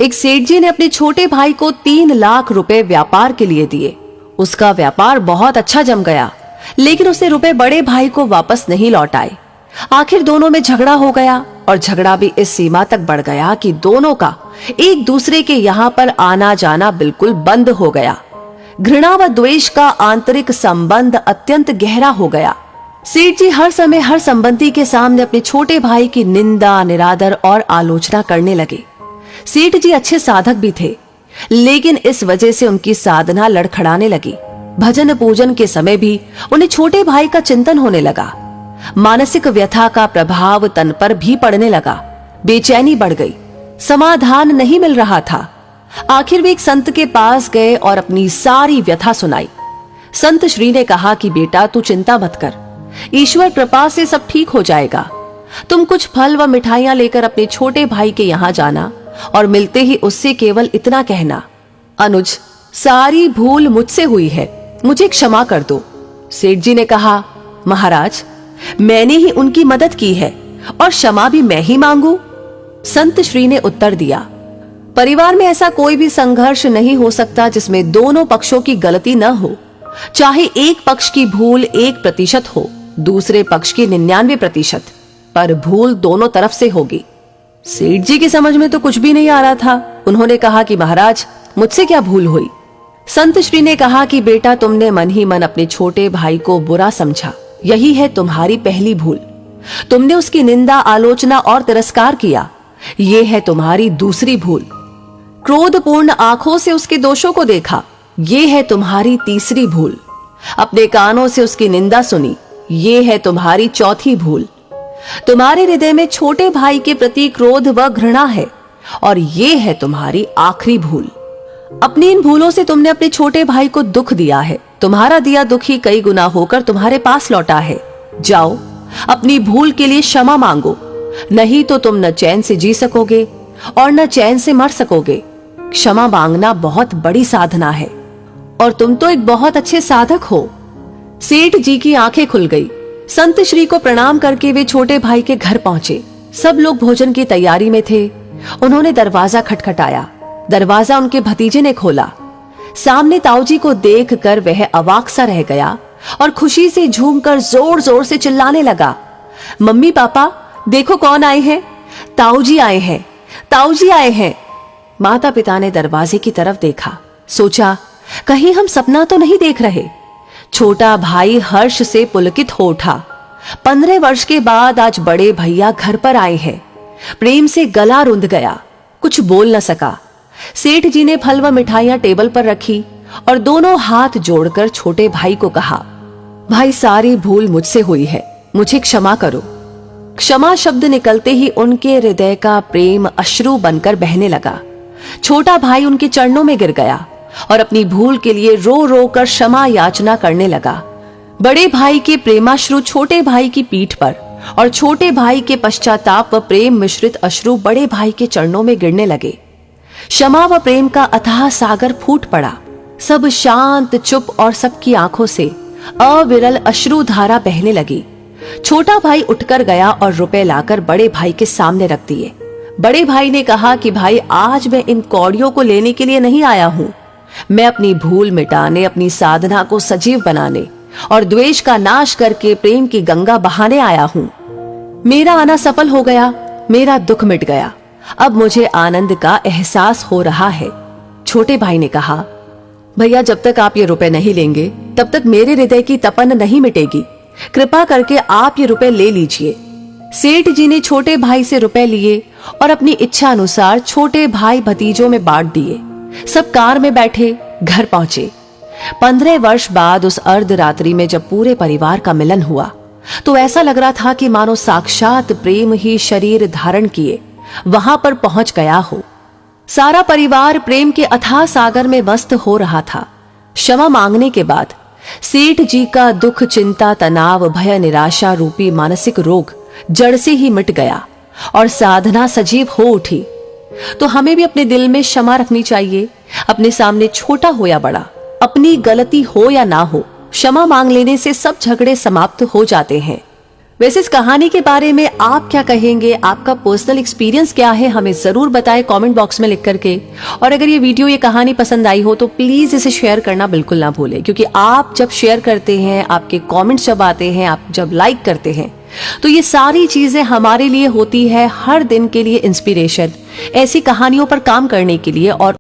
एक सेठ जी ने अपने छोटे भाई को 3 लाख रुपए व्यापार के लिए दिए। उसका व्यापार बहुत अच्छा जम गया, लेकिन उसने रुपए बड़े भाई को वापस नहीं लौटाए। आखिर दोनों में झगड़ा हो गया और झगड़ा भी इस सीमा तक बढ़ गया कि दोनों का एक दूसरे के यहाँ पर आना जाना बिल्कुल बंद हो गया। घृणा व द्वेष का आंतरिक संबंध अत्यंत गहरा हो गया। सेठ जी हर समय हर संबंधी के सामने अपने छोटे भाई की निंदा, निरादर और आलोचना करने लगे। सेठ जी अच्छे साधक भी थे, लेकिन इस वजह से उनकी साधना लड़खड़ाने लगी। भजन पूजन के समय भी उन्हें छोटे भाई का चिंतन होने लगा। मानसिक व्यथा का प्रभाव तन पर भी पड़ने लगा। बेचैनी बढ़ गई, समाधान नहीं मिल रहा था। आखिर वे एक संत के पास गए और अपनी सारी व्यथा सुनाई। संत श्री ने कहा कि बेटा, तू चिंता मत कर, ईश्वर कृपा से सब ठीक हो जाएगा। तुम कुछ फल व मिठाइयां लेकर अपने छोटे भाई के यहाँ जाना और मिलते ही उससे केवल इतना कहना, अनुज, सारी भूल मुझसे हुई है, मुझे क्षमा कर दो। सेठ जी ने कहा, महाराज, मैंने ही उनकी मदद की है और क्षमा भी मैं ही मांगू। संत श्री ने उत्तर दिया, परिवार में ऐसा कोई भी संघर्ष नहीं हो सकता जिसमें दोनों पक्षों की गलती न हो। चाहे एक पक्ष की भूल 1% हो, दूसरे पक्ष की 99%, पर भूल दोनों तरफ से होगी। सेठ जी की समझ में तो कुछ भी नहीं आ रहा था। उन्होंने कहा कि महाराज, मुझसे क्या भूल हुई? संत श्री ने कहा कि बेटा, तुमने मन ही मन अपने छोटे भाई को बुरा समझा, यही है तुम्हारी पहली भूल। तुमने उसकी निंदा, आलोचना और तिरस्कार किया, ये है तुम्हारी दूसरी भूल। क्रोधपूर्ण आंखों से उसके दोषों को देखा, ये है तुम्हारी तीसरी भूल। अपने कानों से उसकी निंदा सुनी, ये है तुम्हारी चौथी भूल। तुम्हारे हृदय में छोटे भाई के प्रति क्रोध व घृणा है और ये है तुम्हारी आखिरी भूल। अपनी इन भूलों से तुमने अपने छोटे भाई को दुख दिया है। तुम्हारा दिया दुख ही कई गुना होकर तुम्हारे पास लौटा है। जाओ, अपनी भूल के लिए क्षमा मांगो, नहीं तो तुम न चैन से जी सकोगे और न चैन से मर सकोगे। क्षमा मांगना बहुत बड़ी साधना है और तुम तो एक बहुत अच्छे साधक हो। सेठ जी की आंखें खुल गई। संत श्री को प्रणाम करके वे छोटे भाई के घर पहुंचे। सब लोग भोजन की तैयारी में थे। उन्होंने दरवाजा खटखटाया। दरवाजा उनके भतीजे ने खोला। सामने ताऊजी को देखकर वह अवाक सा रह गया और खुशी से झूमकर जोर जोर से चिल्लाने लगा, मम्मी पापा, देखो कौन आए हैं, ताऊजी आए हैं, ताऊजी आए हैं। माता पिता ने दरवाजे की तरफ देखा, सोचा कहीं हम सपना तो नहीं देख रहे। छोटा भाई हर्ष से पुलकित हो उठा। 15 वर्ष के बाद आज बड़े भैया घर पर आए हैं। प्रेम से गला रुंध गया, कुछ बोल न सका। सेठ जी ने फल व मिठाइयां टेबल पर रखी और दोनों हाथ जोड़कर छोटे भाई को कहा, भाई, सारी भूल मुझसे हुई है, मुझे क्षमा करो। क्षमा शब्द निकलते ही उनके हृदय का प्रेम अश्रु बनकर बहने लगा। छोटा भाई उनके चरणों में गिर गया और अपनी भूल के लिए रो रो कर क्षमा याचना करने लगा। बड़े भाई के प्रेमाश्रु छोटे भाई की पीठ पर और छोटे भाई के पश्चाताप व प्रेम मिश्रित अश्रु बड़े भाई के चरणों में गिरने लगे। क्षमा व प्रेम का अथाह सागर फूट पड़ा। सब शांत, चुप और सबकी आंखों से अविरल अश्रु धारा बहने लगी। छोटा भाई उठकर गया और रुपए लाकर बड़े भाई के सामने रख दिए। बड़े भाई ने कहा कि भाई, आज मैं इन कौड़ियों को लेने के लिए नहीं आया हूं। मैं अपनी भूल मिटाने, अपनी साधना को सजीव बनाने और द्वेष का नाश करके प्रेम की गंगा बहाने आया हूं। मेरा आना सफल हो गया, मेरा दुख मिट गया। अब मुझे आनंद का एहसास हो रहा है। छोटे भाई ने कहा, भैया, जब तक आप ये रुपए नहीं लेंगे तब तक मेरे हृदय की तपन नहीं मिटेगी। कृपा करके आप ये रुपए ले लीजिए। सेठ जी ने छोटे भाई से रुपए लिए और अपनी इच्छा अनुसार छोटे भाई भतीजों में बांट दिए। सब कार में बैठे घर पहुंचे। 15 वर्ष बाद उस अर्धरात्रि में जब पूरे परिवार का मिलन हुआ तो ऐसा लग रहा था कि मानो साक्षात प्रेम ही शरीर धारण किए वहां पर पहुंच गया हो। सारा परिवार प्रेम के अथाह सागर में मस्त हो रहा था। क्षमा मांगने के बाद सेठ जी का दुख, चिंता, तनाव, भय, निराशा रूपी मानसिक रोग जड़ से ही मिट गया और साधना सजीव हो उठी। तो हमें भी अपने दिल में क्षमा रखनी चाहिए। अपने सामने छोटा हो या बड़ा, अपनी गलती हो या ना हो, क्षमा मांग लेने से सब झगड़े समाप्त हो जाते हैं। वैसे इस कहानी के बारे में आप क्या कहेंगे, आपका पर्सनल एक्सपीरियंस क्या है, हमें जरूर बताएं कमेंट बॉक्स में लिख करके। और अगर ये वीडियो, ये कहानी पसंद आई हो तो प्लीज इसे शेयर करना बिल्कुल ना भूलें, क्योंकि आप जब शेयर करते हैं, आपके कमेंट्स जब आते हैं, आप जब लाइक करते हैं, तो ये सारी चीजें हमारे लिए होती है हर दिन के लिए इंस्पिरेशन, ऐसी कहानियों पर काम करने के लिए और